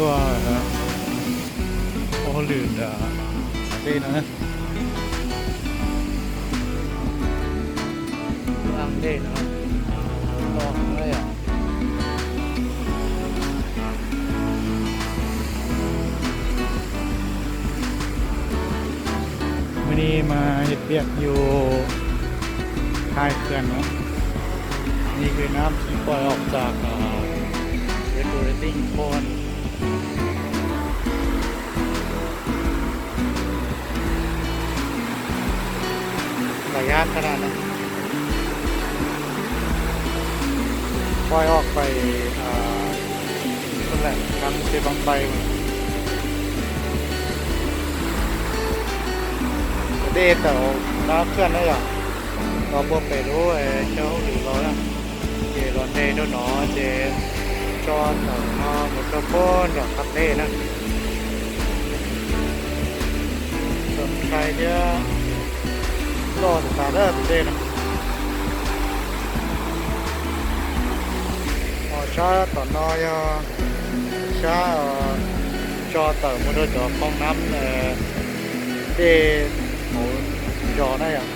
ตัวโอหลืดđây nữa ăn đây nữa to đấy àวันนี้มาเห็ดเปียกอยู่ท้ายเขื่อนเนาะนี่คือน้ำที่ปล่อยออกจากเรกูเลติ้งโคนระยะขนาดนั้นปล่อยออกไปนั่นแหละทางเซบังไปเด็ดแต่น้ำเขื่อนได้ยังเราบวกไปด้วยเจ้าหรือร้อยเจร้อนเดย์ด้วยเนาะเจจอนหน่อหมดกระป้อนดอกคับเด้นะส่วนใครเนี่ยรอสารเลิศเด้นะช้าต่อน้อยช้าจอเติมมาด้วยจอฟองน้ำเดหมูจอได้อ่ะ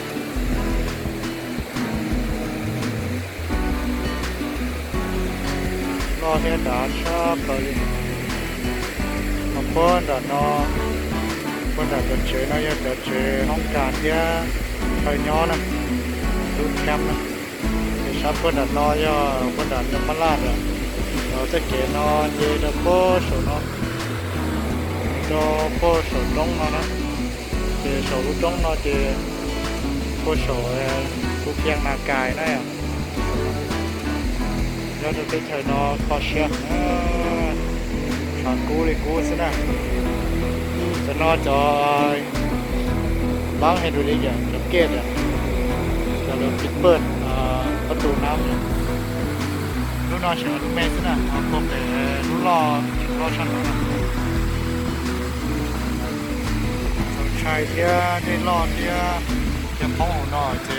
รอเฮียด่าชอบเลยมาเพิ่นด่านอเพิ่นด่าจะเฉยน้อยจะเฉยห้องการเฮียไปย้อนนะดูแคมป์นะชอบเพิ่นด่านอยเพิ่นด่านยมราชอ่ะเราจะเกนอนเยดโปโซนอโดโปโซดงนะเจโซลุดงเนาะเจโปโซทุกอย่างนากายนะอ่ะเราจะไปเฉยนอคอเชียขากูเลยกูสินะจะนอจอยบ้างให้ดูดิอย่างสังเกตอ่ะจะเริ่มปิดเปิดประตูน้ำรู้นอเฉยรู้แม่สินะเอาพวกแต่รู้รอฉันนะชายเที่ยได้รอดเที่ยจะพ้องหัวหน่อยเจ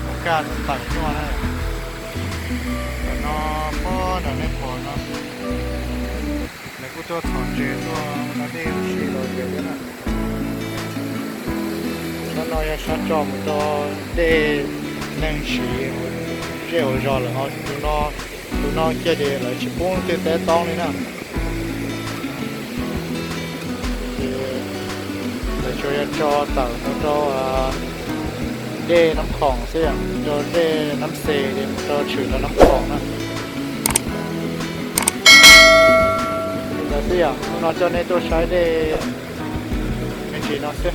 โอกาสต่างๆตัวนะแต่นอพ่อเดี๋ยวไม่พอเนาะแล้วกูตัวถอนเจตัวนั่นเองชีเราเดียวกันนะถ้าเราอยากชัดจอมตัวได้นั่งชีเจ้าจอเลยเอาดูนอเกี่ยเดียวเลยชิปุ่นเตะต้องเลยนะช่วยจอเต่าจอเด้น้ำของเสียงจอเด้น้ำเซเดี๋ยวจอฉืดแล้วน้ำของนะแต่เสียงนอจอในตัวใช้เด้ไม่ใช่นอเสีย